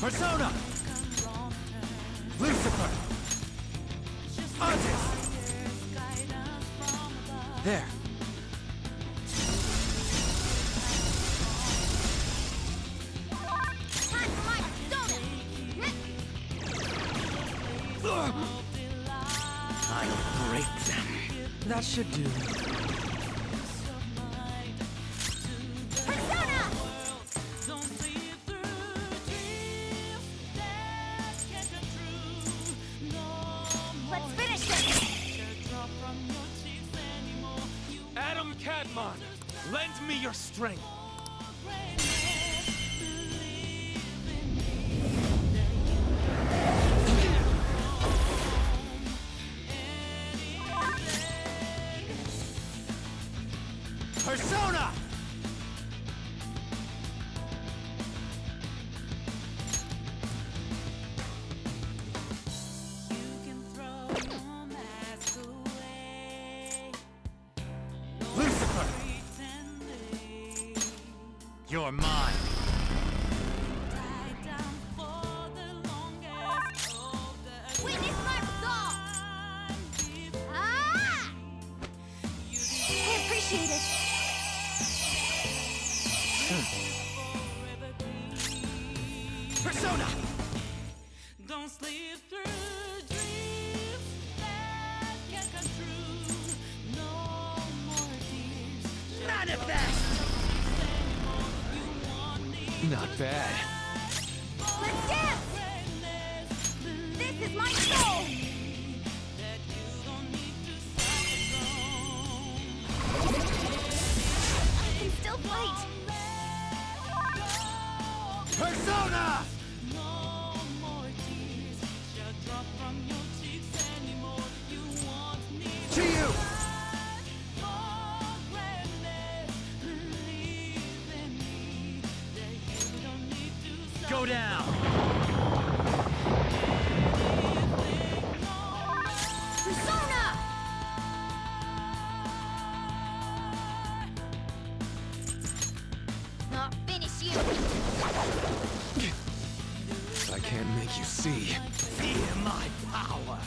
Persona! Lucifer! Artist! There. Time for my persona! I'll break them. That should do. Persona! Let's finish this! Adam Cadmon, lend me your strength. Persona! Lucifer! You're mine. Witness my resolve! Ah! I appreciate it. Persona! Don't sleep through dreams that can't come true. No more tears. Manifest! Not bad. Let's dance! This is my soul! I can still fight! Persona! No more tears shall drop from your cheeks anymore. You want me To you! for granted. Believe in me that you don't need to suffer. Go down! Persona! Not finish you! I can't make you see. Fear my power!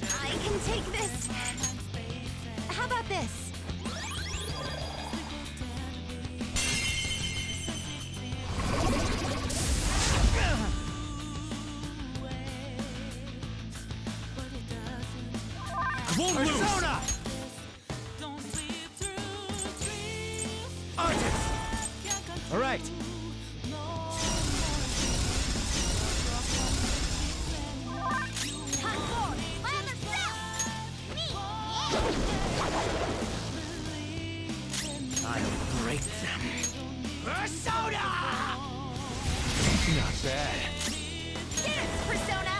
I can take this! How about this? I won't Persona! Don't sleep through dreams. Artist! Alright. Time for my other self! Me! I'll break them. Persona! Not bad. Dance, Persona!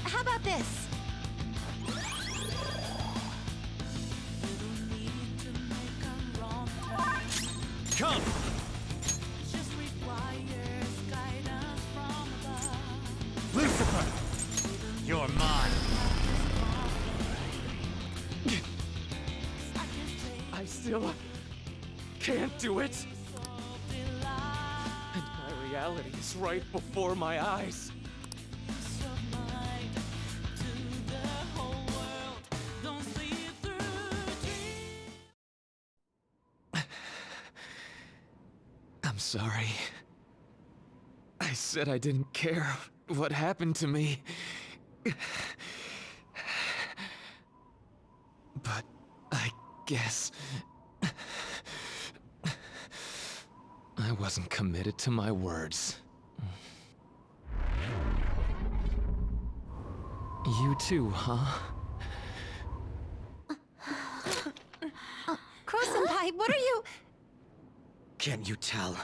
How about this? Come! Just requires guidance from above. Lucifer! You're mine. I still can't do it. And my reality is right before my eyes. I'm sorry. I said I didn't care what happened to me. But I guess I wasn't committed to my words. You too, huh? Crow-senpai, what are you... Can't you tell?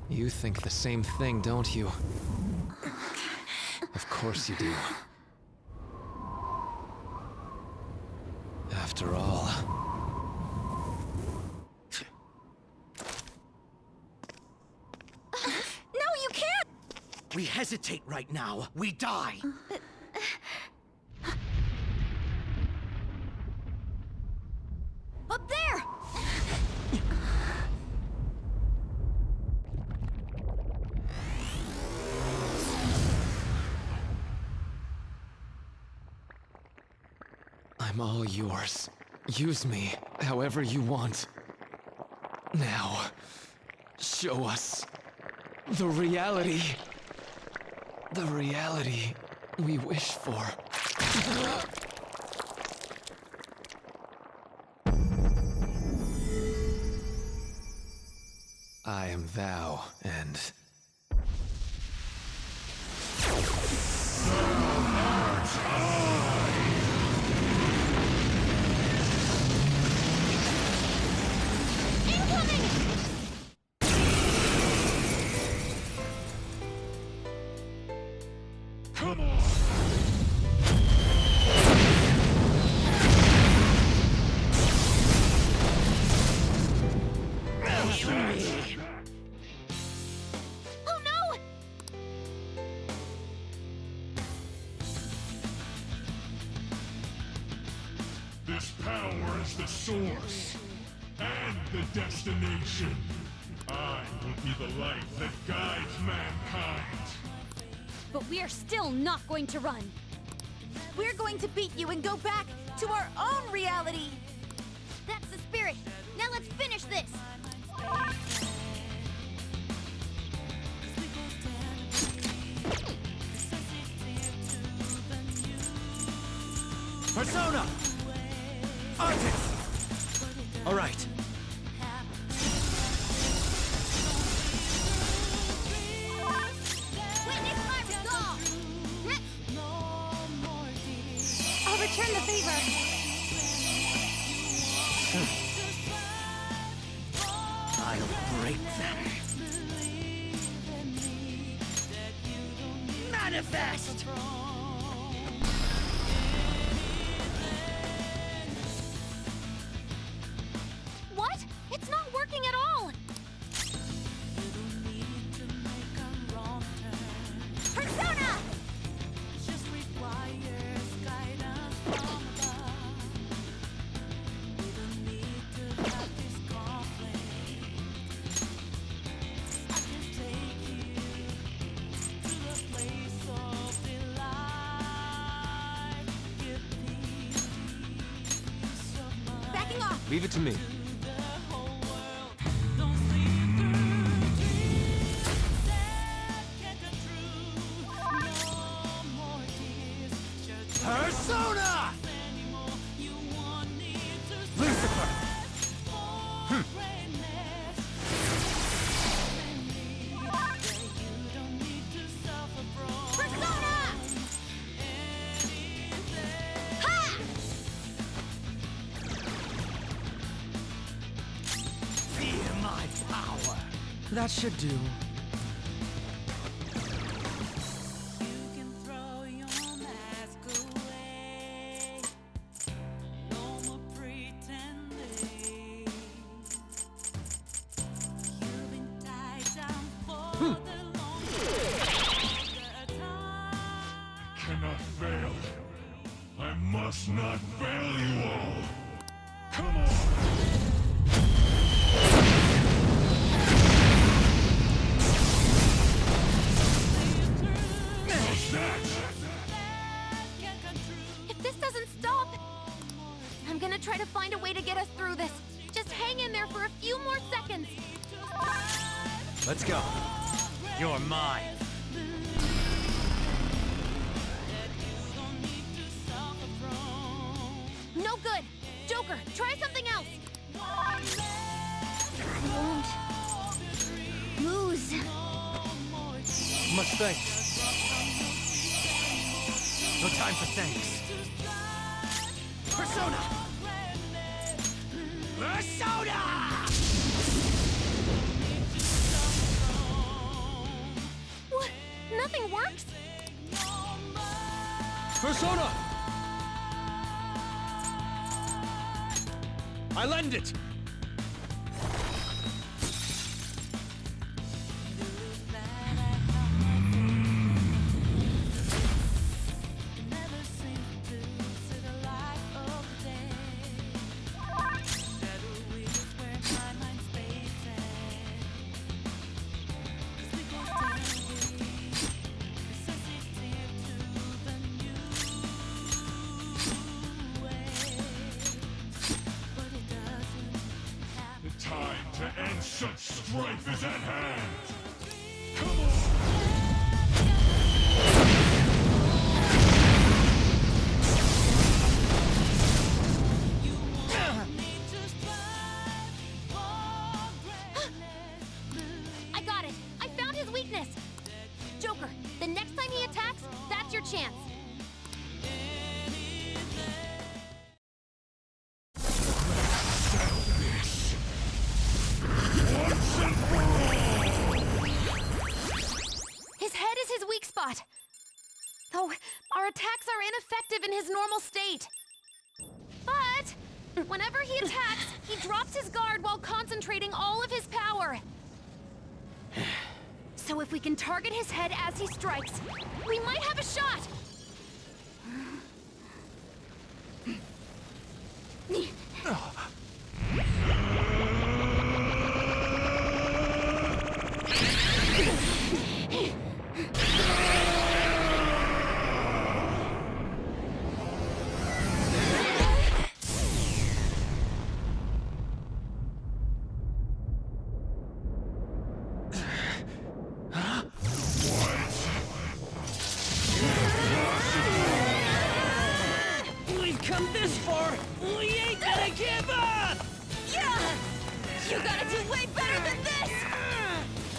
You think the same thing, don't you? Of course you do. After all... No, you can't! We hesitate right now, we die. Up there! I'm all yours. Use me however you want. Now, show us the reality. The reality we wish for. I am thou, and... Come on! Oh no! This power is the source and the destination. I will be the light that guides mankind. But we are still not going to run. We're going to beat you and go back to our own reality. That's the spirit. Now let's finish this. Persona! Artist! All right. Witness my resolve. I'll return the favor. I'll break them. Manifest! What? It's not working at all. Persona! Backing off. Leave it to me. Persona! Lucifer! Persona! Ha! Fear my power! That should do. Cannot fail. I must not fail you all. Come on! How's that? If this doesn't stop, I'm gonna try to find a way to get us through this. Just hang in there for a few more seconds. Let's go. You're mine. No good. Joker, try something else. I won't lose. Much thanks. No time for thanks. Persona! Persona! What? Nothing works? Persona! I lend it! strife is at hand! Come on! I got it! I found his weakness! Joker, the next time he attacks, that's your chance. Settle this! Once and for all! His head is his weak spot. Though our attacks are ineffective in his normal state. But whenever he attacks, he drops his guard while concentrating all of his power. So if we can target his head as he strikes, we might have a shot! We've come this far. We ain't gonna give up. Yeah! You gotta do way better than this!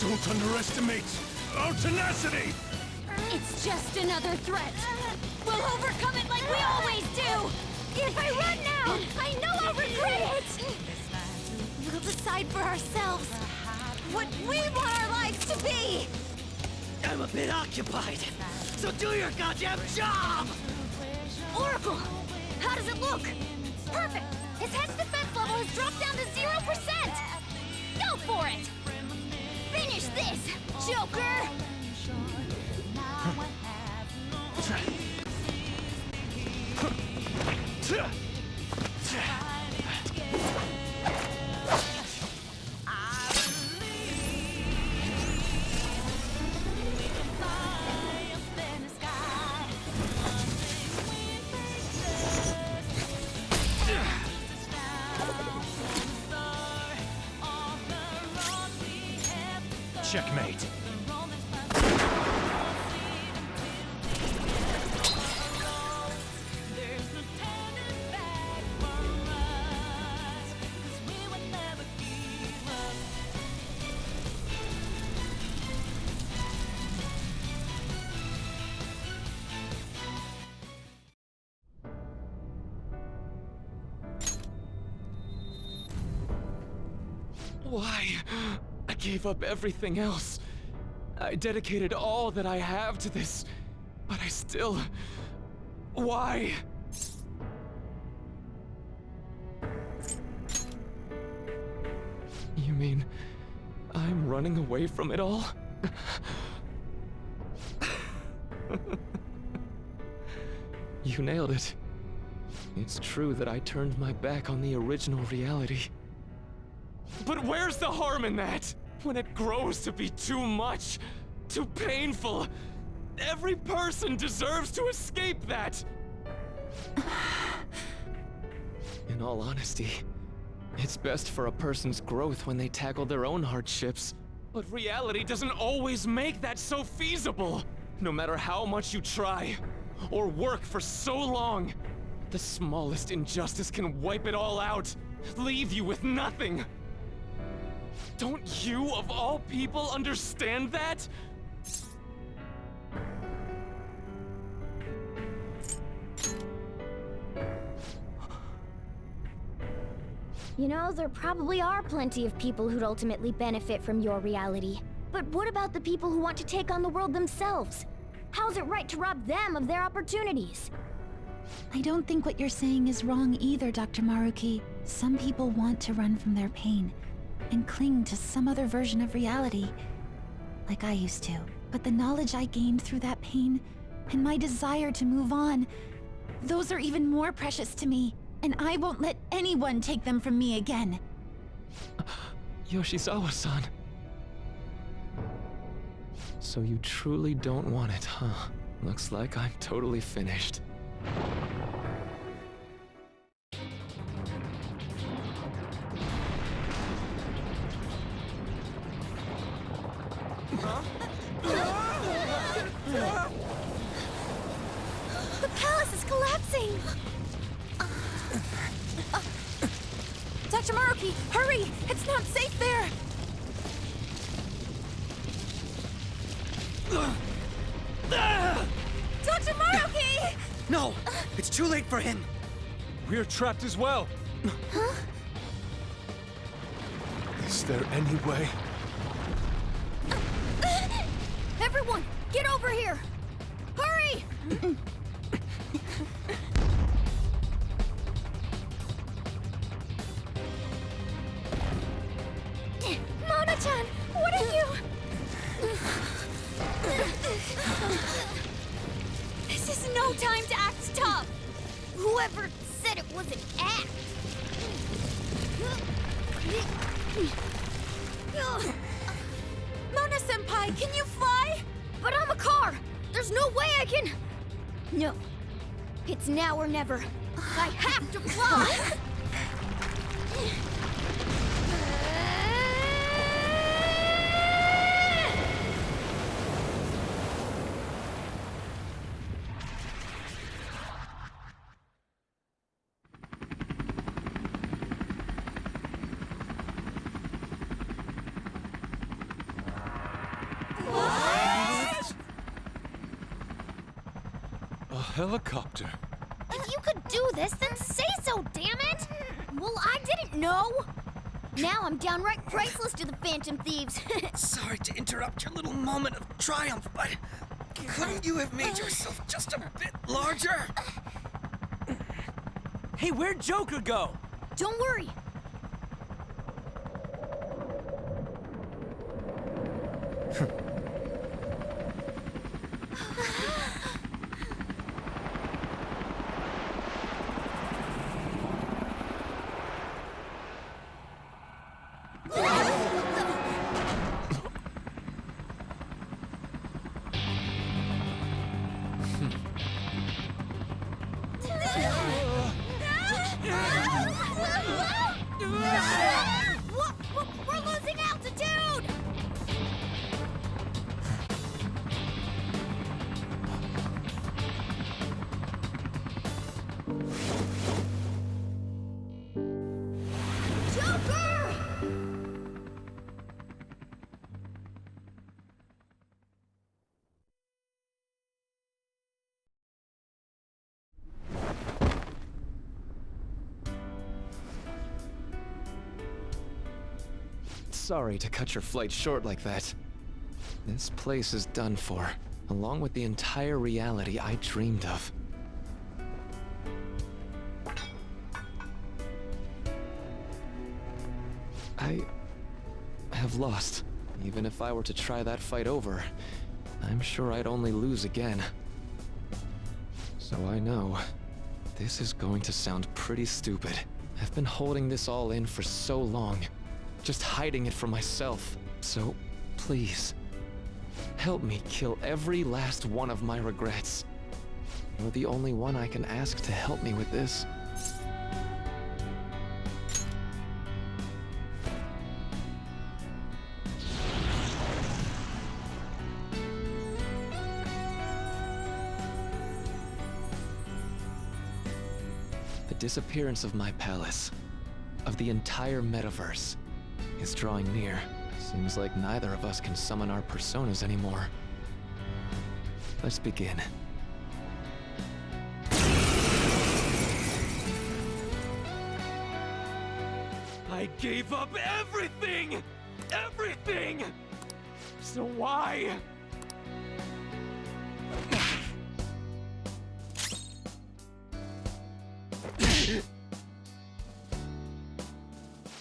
Don't underestimate our tenacity! It's just another threat. We'll overcome it like we always do! If I run now, I know I'll regret it! We'll decide for ourselves what we want our lives to be! I'm a bit occupied, so do your goddamn job. Oracle, how does it look? Perfect! His head's defense level has dropped down to 0%! Go for it! Finish this, Joker! Checkmate. Why? I gave up everything else. I dedicated all that I have to this, but I still... Why? You mean I'm running away from it all? You nailed it. It's true that I turned my back on the original reality. But where's the harm in that? When it grows to be too much, too painful, every person deserves to escape that! In all honesty, it's best for a person's growth when they tackle their own hardships. But reality doesn't always make that so feasible! No matter how much you try, or work for so long, the smallest injustice can wipe it all out, leave you with nothing! Don't you, of all people, understand that? You know, there probably are plenty of people who'd ultimately benefit from your reality. But what about the people who want to take on the world themselves? How's it right to rob them of their opportunities? I don't think what you're saying is wrong either, Dr. Maruki. Some people want to run from their pain and cling to some other version of reality, like I used to. But the knowledge I gained through that pain, and my desire to move on, those are even more precious to me, and I won't let anyone take them from me again. Yoshizawa-san. So you truly don't want it, huh? Looks like I'm totally finished. The palace is collapsing! Dr. Maruki, hurry! It's not safe there! Dr. Maruki! No! It's too late for him! We're trapped as well. Huh? Is there any way? Everyone, get over here! Hurry! Mona-chan, what are you? This is no time to act tough! Whoever said it was an act! Mona-senpai, can you fly? But I'm a car! There's no way I can... No. It's now or never. I have to fly! A helicopter. If you could do this, then say so, damn it! Well, I didn't know! Now I'm downright priceless to the Phantom Thieves. Sorry to interrupt your little moment of triumph, but couldn't you have made yourself just a bit larger? Hey, where'd Joker go? Don't worry. We're losing altitude! Joker! Sorry to cut your flight short like that. This place is done for, along with the entire reality I dreamed of. I have lost. Even if I were to try that fight over, I'm sure I'd only lose again. So I know, this is going to sound pretty stupid. I've been holding this all in for so long, just hiding it from myself. So, please, help me kill every last one of my regrets. You're the only one I can ask to help me with this. The disappearance of my palace, of the entire metaverse, is drawing near. Seems like neither of us can summon our personas anymore. Let's begin. I gave up everything! Everything! So why?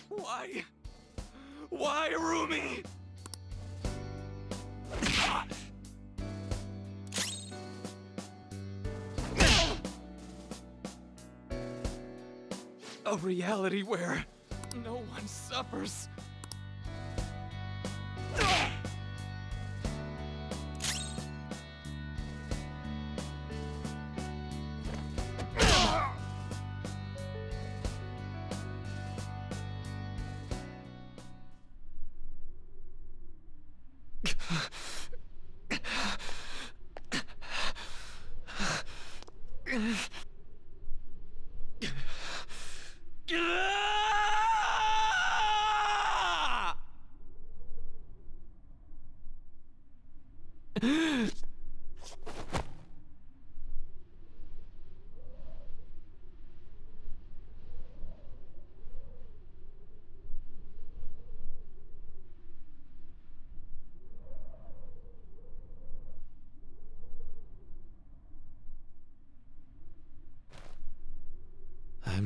Why? Why, Rumi? A reality where no one suffers. I'm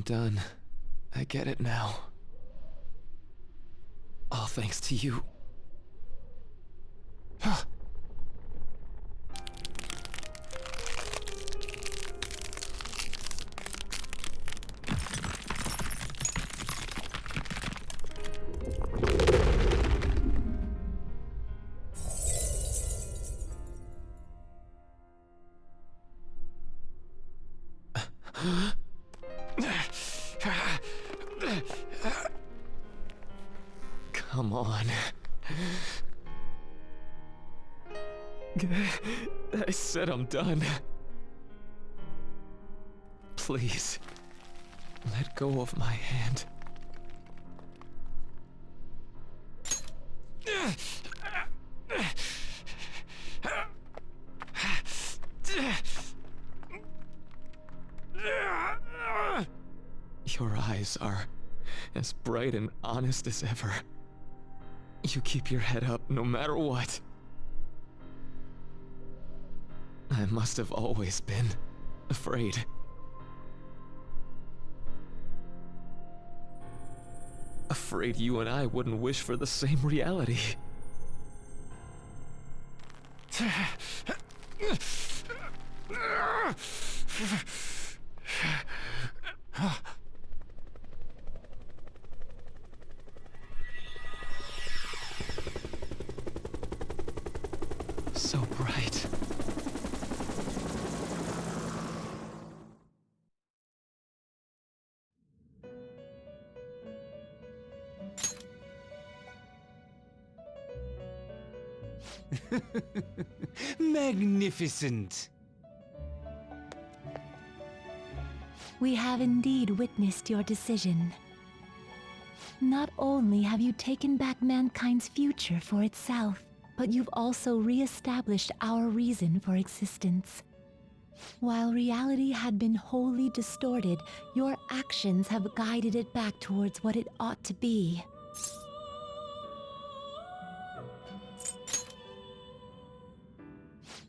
done. I get it now. All thanks to you. Come on. I said I'm done. Please, let go of my hand. Your eyes are as bright and honest as ever. You keep your head up no matter what. I must have always been afraid. Afraid you and I wouldn't wish for the same reality. So bright. Magnificent! We have indeed witnessed your decision. Not only have you taken back mankind's future for itself, but you've also re-established our reason for existence. While reality had been wholly distorted, your actions have guided it back towards what it ought to be.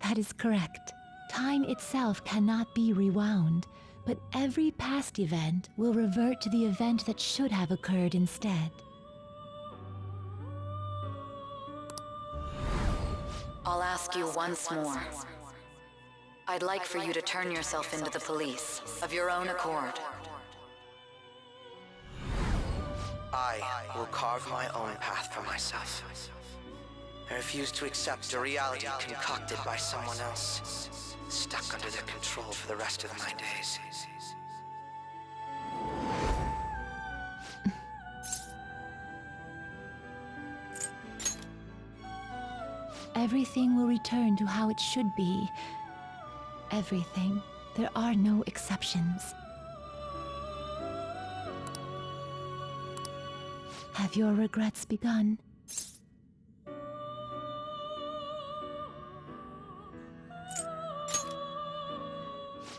That is correct. Time itself cannot be rewound, but every past event will revert to the event that should have occurred instead. I'll ask you once more. I'd like for you to turn yourself into the police, of your own accord. I will carve my own path for myself. I refuse to accept a reality concocted by someone else, stuck under their control for the rest of my days. Everything will return to how it should be. Everything. There are no exceptions. Have your regrets begun?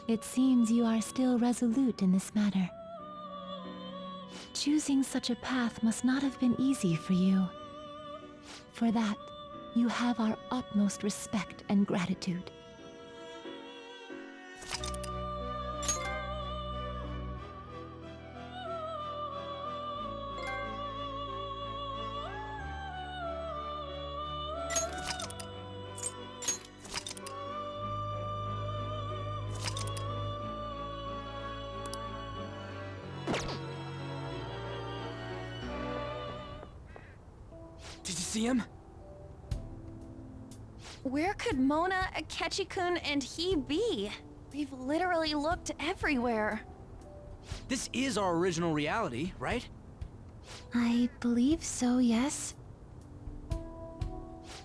It seems you are still resolute in this matter. Choosing such a path must not have been easy for you. For that, you have our utmost respect and gratitude. Did you see him? Where could Mona, Akechi-kun, and he be? We've literally looked everywhere. This is our original reality, right? I believe so, yes.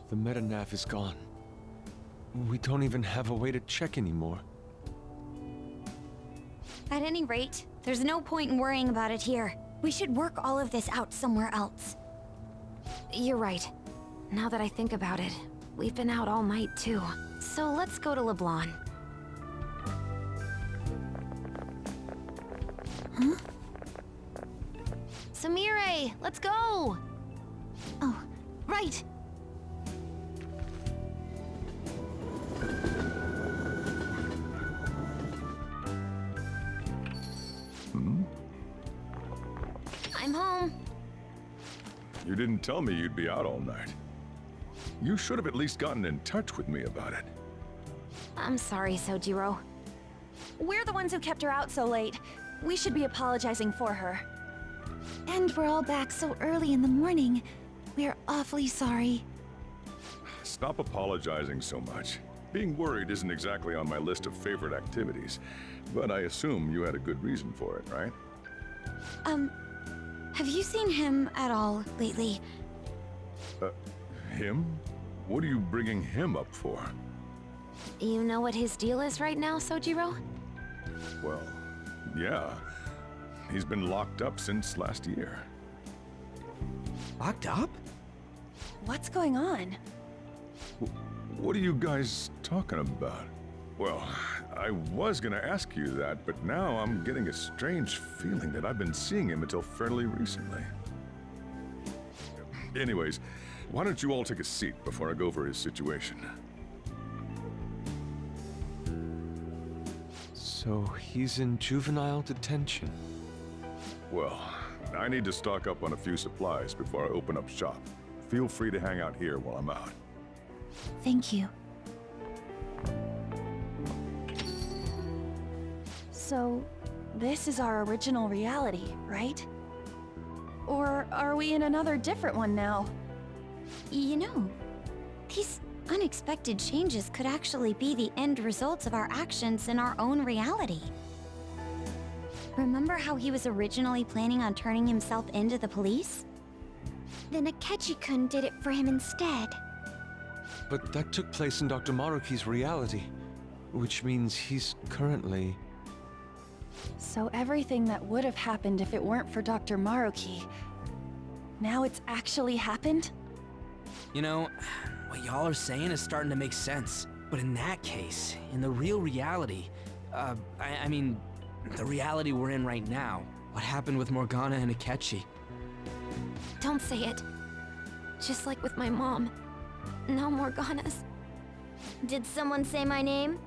The metanav is gone. We don't even have a way to check anymore. At any rate, there's no point in worrying about it here. We should work all of this out somewhere else. You're right. Now that I think about it, We've been out all night, too. So let's go to LeBlanc. Huh? Samire, let's go! Oh, right. I'm home. You didn't tell me you'd be out all night. You should have at least gotten in touch with me about it. I'm sorry, Sojiro. We're the ones who kept her out so late. We should be apologizing for her. And we're all back so early in the morning. We're awfully sorry. Stop apologizing so much. Being worried isn't exactly on my list of favorite activities, but I assume you had a good reason for it, right? Have you seen him at all lately? Him? What are you bringing him up for? You know what his deal is right now, Sojiro? Well, yeah. He's been locked up since last year. Locked up? What's going on? What are you guys talking about? Well, I was gonna ask you that, but now I'm getting a strange feeling that I've been seeing him until fairly recently. Anyways, why don't you all take a seat before I go over his situation? So he's in juvenile detention. Well, I need to stock up on a few supplies before I open up shop. Feel free to hang out here while I'm out. Thank you. So, this is our original reality, right? Or are we in another different one now? You know, these unexpected changes could actually be the end results of our actions in our own reality. Remember how he was originally planning on turning himself into the police? Then Akechi-kun did it for him instead. But that took place in Dr. Maruki's reality, which means he's currently... So everything that would have happened if it weren't for Dr. Maruki, now it's actually happened? You know, what y'all are saying is starting to make sense. But in that case, in the real reality, I mean, the reality we're in right now, what happened with Morgana and Akechi? Don't say it. Just like with my mom. No Morganas. Did someone say my name?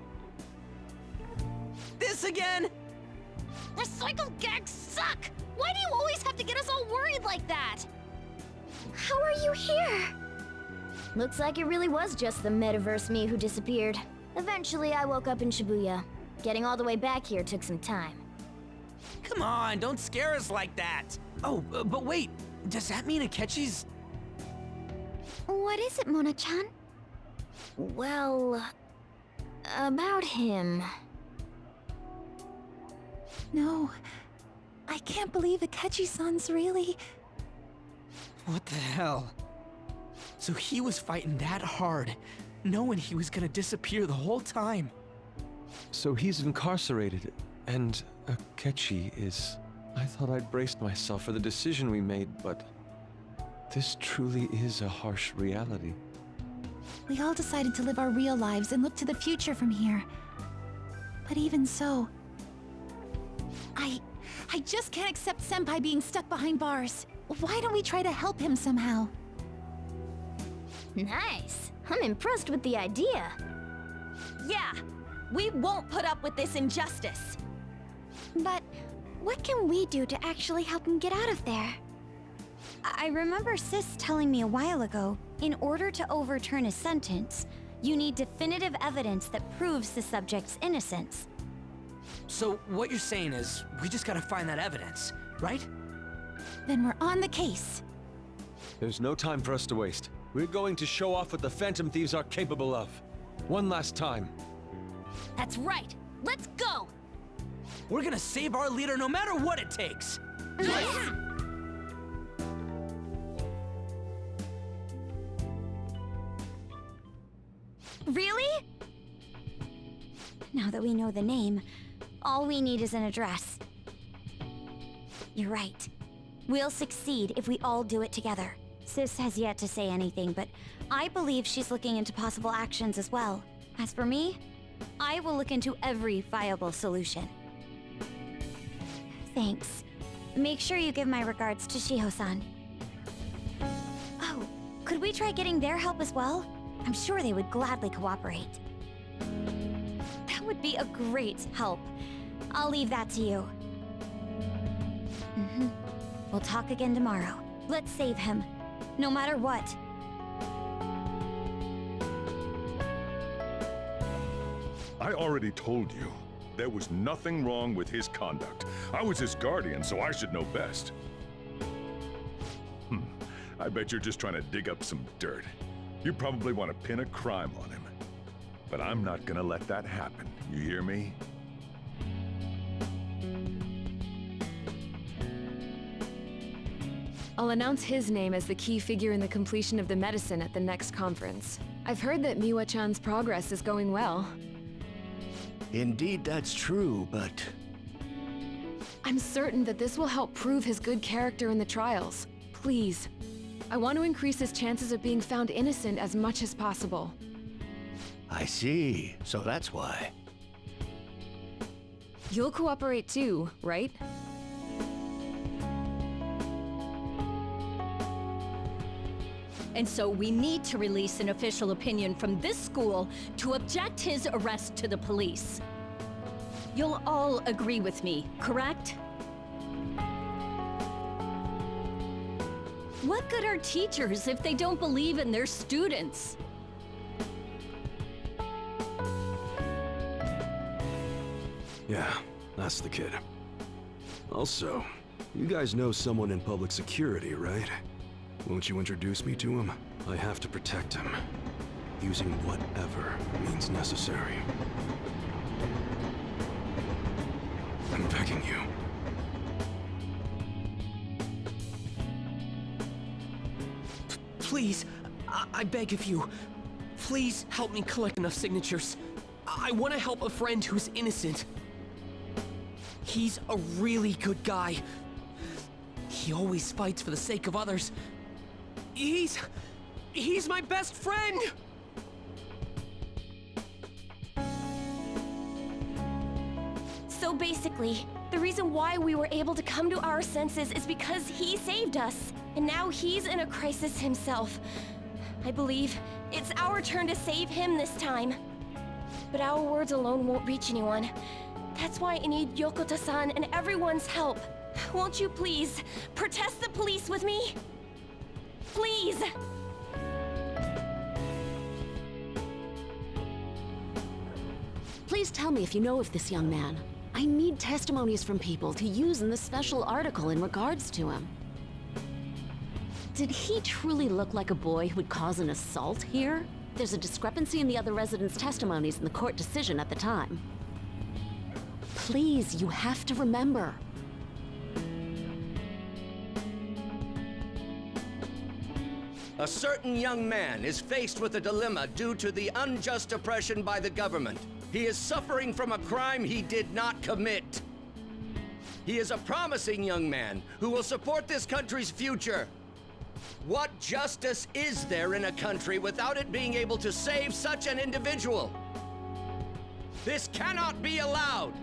This again? Recycle gags suck! Why do you always have to get us all worried like that? How are you here? Looks like it really was just the metaverse me who disappeared. Eventually, I woke up in Shibuya. Getting all the way back here took some time. Come on, don't scare us like that! Oh, but wait, does that mean Akechi's... What is it, Mona-chan? Well... about him. No. I can't believe Akechi-san's really... What the hell? So he was fighting that hard, knowing he was gonna disappear the whole time. So he's incarcerated, and Akechi is... I thought I'd braced myself for the decision we made, but... this truly is a harsh reality. We all decided to live our real lives and look to the future from here. But even so... I just can't accept Senpai being stuck behind bars. Why don't we try to help him somehow? Nice. I'm impressed with the idea. Yeah, we won't put up with this injustice. But what can we do to actually help him get out of there? I remember Sis telling me a while ago, in order to overturn a sentence, you need definitive evidence that proves the subject's innocence. So what you're saying is, we just gotta find that evidence, right? Then we're on the case. There's no time for us to waste. We're going to show off what the Phantom Thieves are capable of. One last time. That's right. Let's go! We're gonna save our leader no matter what it takes! Really? Now that we know the name, all we need is an address. You're right. We'll succeed if we all do it together. Sis has yet to say anything, but I believe she's looking into possible actions as well. As for me, I will look into every viable solution. Thanks. Make sure you give my regards to Shiho-san. Oh, could we try getting their help as well? I'm sure they would gladly cooperate. That would be a great help. I'll leave that to you. We'll talk again tomorrow. Let's save him, no matter what. I already told you. There was nothing wrong with his conduct. I was his guardian, so I should know best. I bet you're just trying to dig up some dirt. You probably want to pin a crime on him. But I'm not gonna let that happen. You hear me? I'll announce his name as the key figure in the completion of the medicine at the next conference. I've heard that Miwa-chan's progress is going well. Indeed, that's true, but... I'm certain that this will help prove his good character in the trials. Please. I want to increase his chances of being found innocent as much as possible. I see. So that's why. You'll cooperate too, right? And so we need to release an official opinion from this school to object his arrest to the police. You'll all agree with me, correct? What good are teachers if they don't believe in their students? Yeah, that's the kid. Also, you guys know someone in public security, right? Won't you introduce me to him? I have to protect him, using whatever means necessary. I'm begging you. Please, I beg of you, please help me collect enough signatures. I want to help a friend who's innocent. He's a really good guy. He always fights for the sake of others. He's my best friend! So basically, the reason why we were able to come to our senses is because he saved us. And now he's in a crisis himself. I believe it's our turn to save him this time. But our words alone won't reach anyone. That's why I need Yokota-san and everyone's help. Won't you please protest the police with me? Please! Please tell me if you know of this young man. I need testimonies from people to use in the special article in regards to him. Did he truly look like a boy who would cause an assault here? There's a discrepancy in the other residents' testimonies in the court decision at the time. Please, you have to remember. A certain young man is faced with a dilemma due to the unjust oppression by the government. He is suffering from a crime he did not commit. He is a promising young man who will support this country's future. What justice is there in a country without it being able to save such an individual? This cannot be allowed!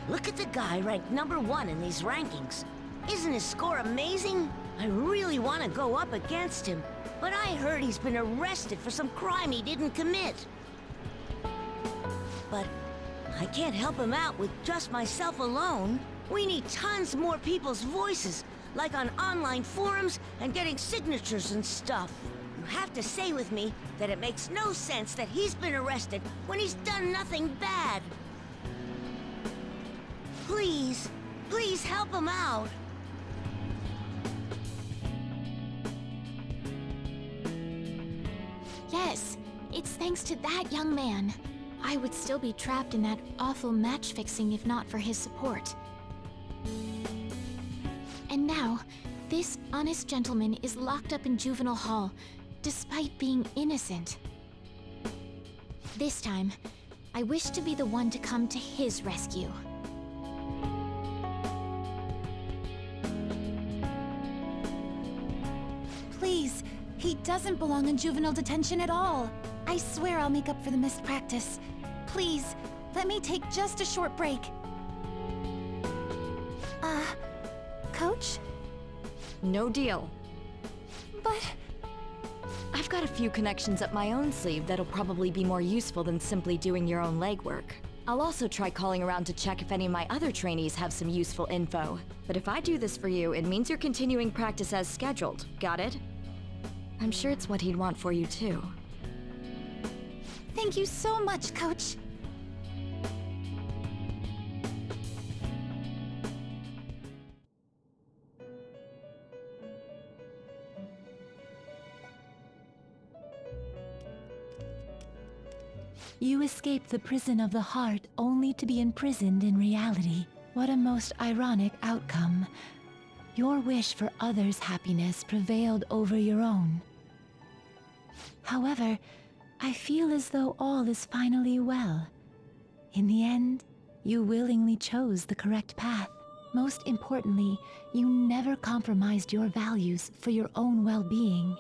Look at the guy ranked #1 in these rankings. Isn't his score amazing? I really want to go up against him, but I heard he's been arrested for some crime he didn't commit. But I can't help him out with just myself alone. We need tons more people's voices, like on online forums and getting signatures and stuff. You have to say with me that it makes no sense that he's been arrested when he's done nothing bad. Please, please help him out. Yes, it's thanks to that young man. I would still be trapped in that awful match fixing if not for his support. And now, this honest gentleman is locked up in juvenile hall, despite being innocent. This time, I wish to be the one to come to his rescue. He doesn't belong in juvenile detention at all. I swear I'll make up for the missed practice. Please, let me take just a short break. Coach? No deal. But... I've got a few connections up my own sleeve that'll probably be more useful than simply doing your own legwork. I'll also try calling around to check if any of my other trainees have some useful info. But if I do this for you, it means you're continuing practice as scheduled. Got it? I'm sure it's what he'd want for you too. Thank you so much, Coach. You escaped the prison of the heart only to be imprisoned in reality. What a most ironic outcome. Your wish for others' happiness prevailed over your own. However, I feel as though all is finally well. In the end, you willingly chose the correct path. Most importantly, you never compromised your values for your own well-being.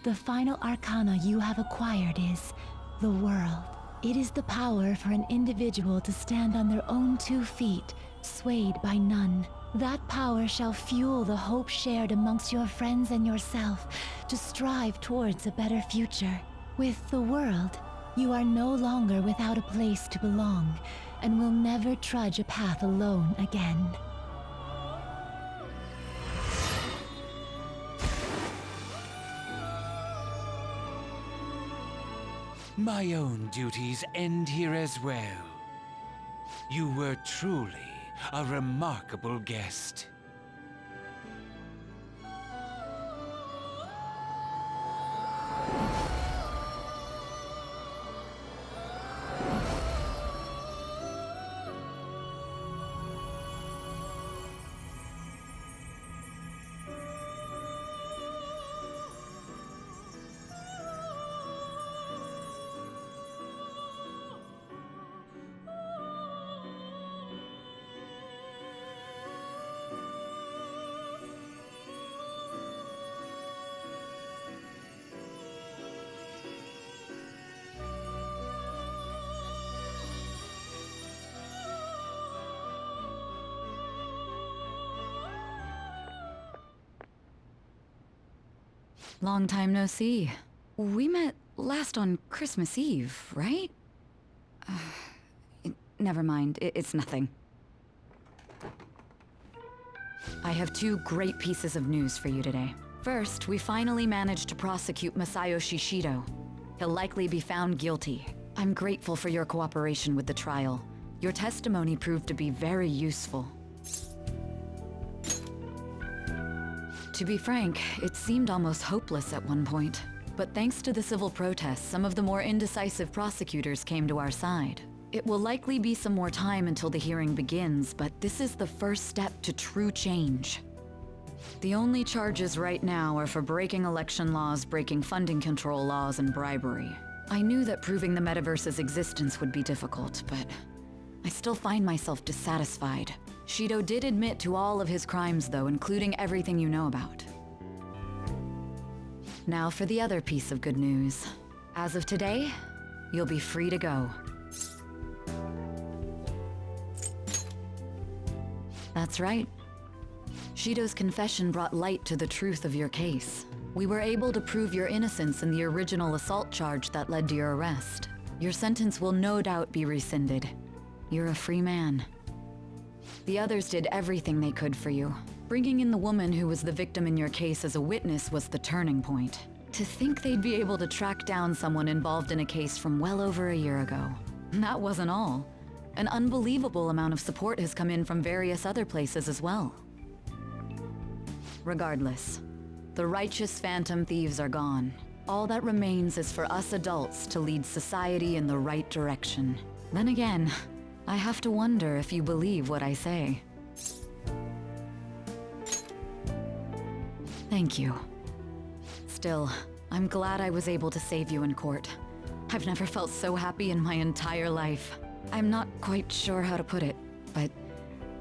The final arcana you have acquired is the world. It is the power for an individual to stand on their own 2 feet, swayed by none. That power shall fuel the hope shared amongst your friends and yourself to strive towards a better future. With the world, you are no longer without a place to belong, and will never trudge a path alone again. My own duties end here as well. You were truly a remarkable guest. Long time no see. We met last on Christmas Eve, right? Never mind, it's nothing. I have 2 great pieces of news for you today. First, we finally managed to prosecute Masayoshi Shido. He'll likely be found guilty. I'm grateful for your cooperation with the trial. Your testimony proved to be very useful. To be frank, it seemed almost hopeless at one point. But thanks to the civil protests, some of the more indecisive prosecutors came to our side. It will likely be some more time until the hearing begins, but this is the first step to true change. The only charges right now are for breaking election laws, breaking funding control laws, and bribery. I knew that proving the metaverse's existence would be difficult, but I still find myself dissatisfied. Shido did admit to all of his crimes, though, including everything you know about. Now for the other piece of good news. As of today, you'll be free to go. That's right. Shido's confession brought light to the truth of your case. We were able to prove your innocence in the original assault charge that led to your arrest. Your sentence will no doubt be rescinded. You're a free man. The others did everything they could for you. Bringing in the woman who was the victim in your case as a witness was the turning point. To think they'd be able to track down someone involved in a case from well over a year ago. That wasn't all. An unbelievable amount of support has come in from various other places as well. Regardless, the righteous phantom thieves are gone. All that remains is for us adults to lead society in the right direction. Then again, I have to wonder if you believe what I say. Thank you. Still, I'm glad I was able to save you in court. I've never felt so happy in my entire life. I'm not quite sure how to put it, but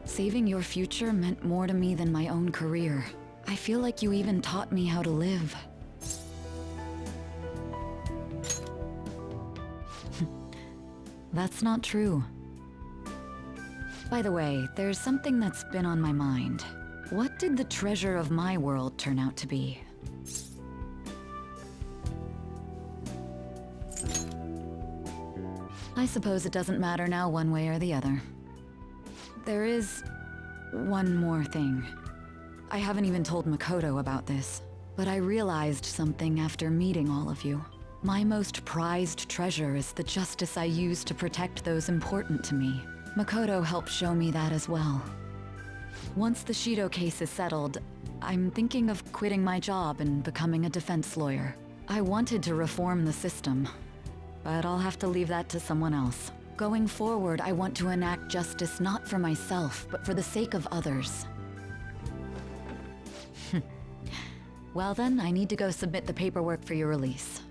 Saving your future meant more to me than my own career. I feel like you even taught me how to live. That's not true. By the way, there's something that's been on my mind. What did the treasure of my world turn out to be? I suppose it doesn't matter now one way or the other. There is one more thing. I haven't even told Makoto about this, but I realized something after meeting all of you. My most prized treasure is the justice I use to protect those important to me. Makoto helped show me that as well. Once the Shido case is settled, I'm thinking of quitting my job and becoming a defense lawyer. I wanted to reform the system, but I'll have to leave that to someone else. Going forward, I want to enact justice not for myself, but for the sake of others. Well then, I need to go submit the paperwork for your release.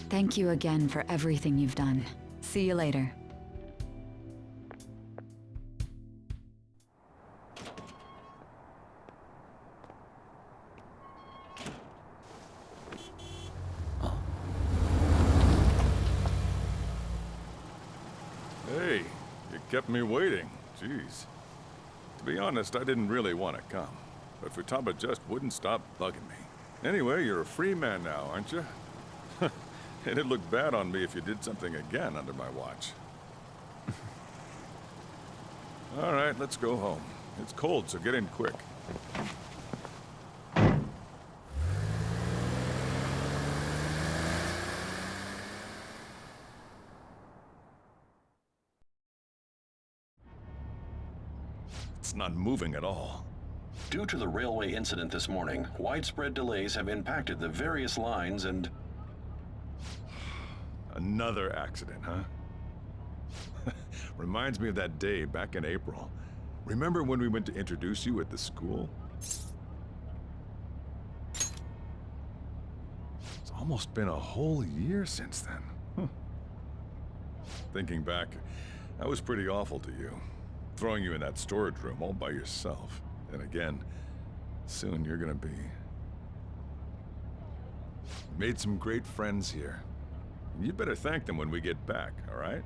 Thank you again for everything you've done. See you later. Hey, you kept me waiting. Jeez. To be honest, I didn't really want to come, but Futaba just wouldn't stop bugging me. Anyway, you're a free man now, aren't you? It'd look bad on me if you did something again under my watch. All right, let's go home. It's cold, so get in quick. It's not moving at all. Due to the railway incident this morning, widespread delays have impacted the various lines and... Another accident, huh? Reminds me of that day back in April. Remember when we went to introduce you at the school? It's almost been a whole year since then. Thinking back, I was pretty awful to you. Throwing you in that storage room all by yourself. And again, soon you're gonna be... Made some great friends here. You'd better thank them when we get back, all right?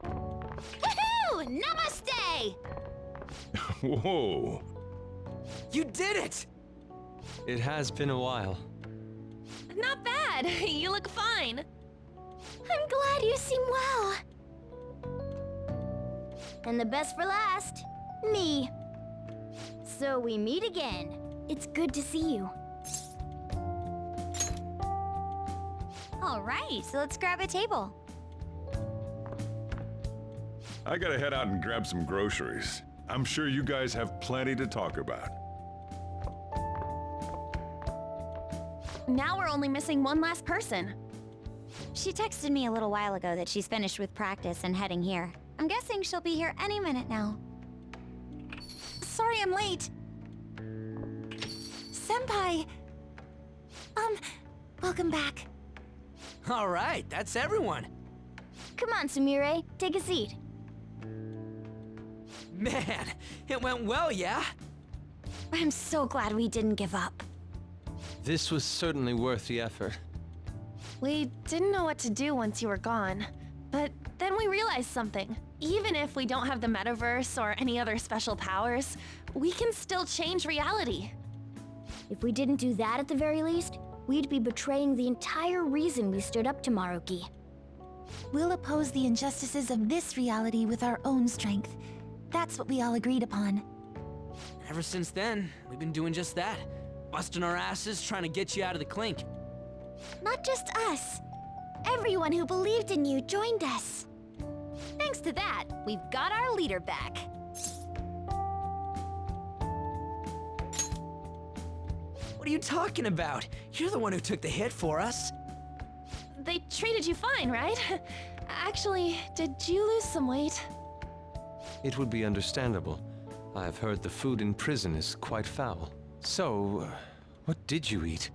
Woohoo! Namaste! Whoa! You did it! It has been a while. Not bad. You look fine. I'm glad you seem well. And the best for last, me. So we meet again. It's good to see you. All right, so let's grab a table. I gotta head out and grab some groceries. I'm sure you guys have plenty to talk about. Now we're only missing one last person. She texted me a little while ago that she's finished with practice and heading here. I'm guessing she'll be here any minute now. Sorry I'm late. Senpai! Welcome back. All right, that's everyone. Come on, Sumire, take a seat. Man, it went well, yeah? I'm so glad we didn't give up. This was certainly worth the effort. We didn't know what to do once you were gone, but then we realized something. Even if we don't have the metaverse or any other special powers, we can still change reality. If we didn't do that at the very least, we'd be betraying the entire reason we stood up to Maruki. We'll oppose the injustices of this reality with our own strength. That's what we all agreed upon. Ever since then, we've been doing just that. Busting our asses trying to get you out of the clink. Not just us. Everyone who believed in you joined us. Thanks to that, we've got our leader back. What are you talking about? You're the one who took the hit for us. They treated you fine, right? Actually, did you lose some weight? It would be understandable. I've heard the food in prison is quite foul. So, what did you eat?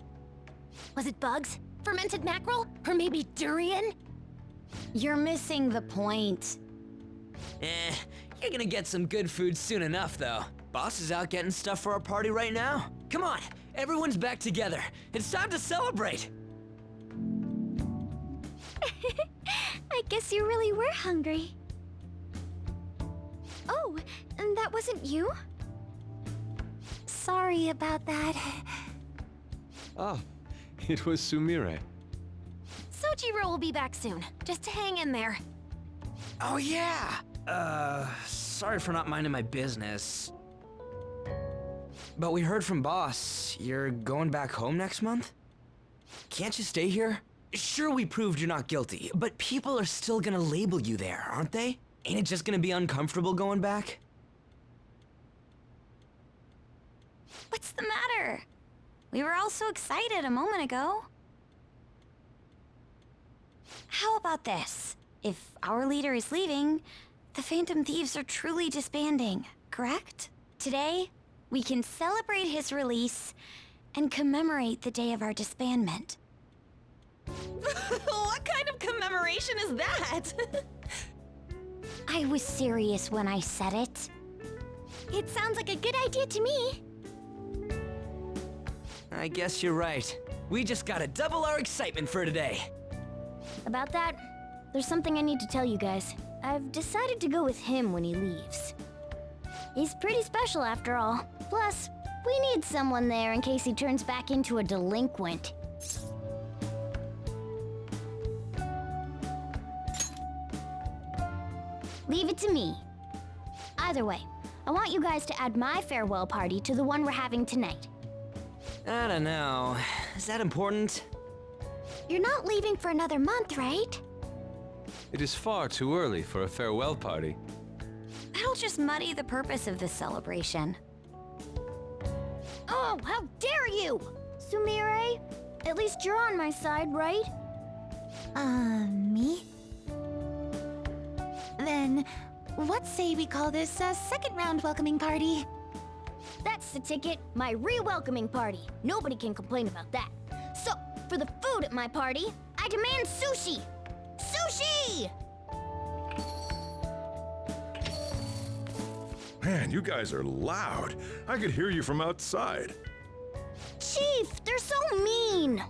Was it bugs? Fermented mackerel? Or maybe durian? You're missing the point. You're gonna get some good food soon enough, though. Boss is out getting stuff for our party right now. Come on, everyone's back together. It's time to celebrate. I guess you really were hungry. Oh, and that wasn't you? Sorry about that. Ah, it was Sumire. Sojiro will be back soon. Just hang in there. Oh yeah! Sorry for not minding my business. But we heard from Boss, you're going back home next month? Can't you stay here? Sure, we proved you're not guilty, but people are still gonna label you there, aren't they? Ain't it just gonna be uncomfortable going back? What's the matter? We were all so excited a moment ago. How about this? If our leader is leaving, the Phantom Thieves are truly disbanding, correct? Today, we can celebrate his release and commemorate the day of our disbandment. What kind of commemoration is that? I was serious when I said it. It sounds like a good idea to me. I guess you're right. We just gotta double our excitement for today. About that, there's something I need to tell you guys. I've decided to go with him when he leaves. He's pretty special after all. Plus, we need someone there in case he turns back into a delinquent. Leave it to me. Either way, I want you guys to add my farewell party to the one we're having tonight. I don't know. Is that important? You're not leaving for another month, right? It is far too early for a farewell party. That'll just muddy the purpose of this celebration. Oh, how dare you! Sumire, at least you're on my side, right? Me? Then, what say we call this a second round welcoming party? That's the ticket, my re-welcoming party. Nobody can complain about that. So, for the food at my party, I demand sushi! Sushi! Man, you guys are loud. I could hear you from outside. Chief, they're so mean!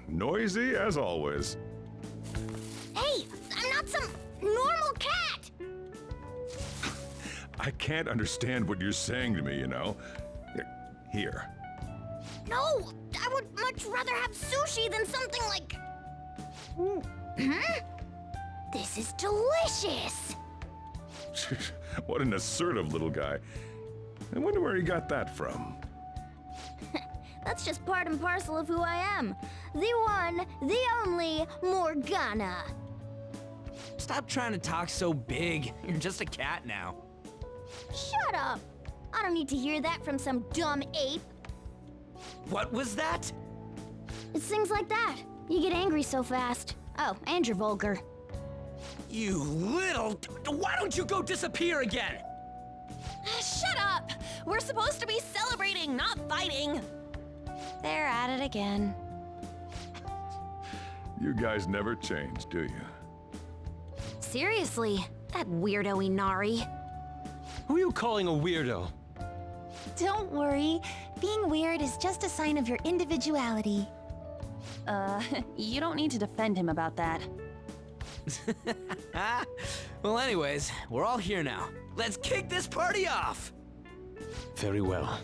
Noisy as always. Hey, I'm not some normal cat! I can't understand what you're saying to me, you know. Here. No, I would much rather have sushi than something like... This is delicious! What an assertive little guy. I wonder where he got that from. That's just part and parcel of who I am. The one, the only Morgana. Stop trying to talk so big. You're just a cat now. Shut up! I don't need to hear that from some dumb ape. What was that? It's things like that. You get angry so fast. Oh, and you're vulgar. You little... Why don't you go disappear again? Shut up! We're supposed to be celebrating, not fighting. They're at it again. You guys never change, do you? Seriously, that weirdo Inari. Who are you calling a weirdo? Don't worry. Being weird is just a sign of your individuality. You don't need to defend him about that. Well, anyways, we're all here now. Let's kick this party off! Very well.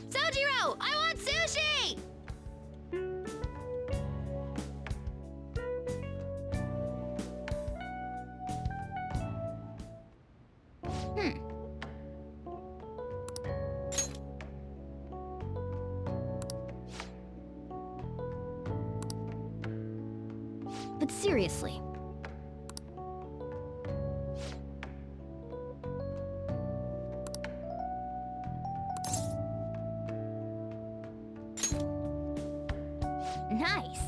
Sojiro, I want sushi! But seriously. Nice.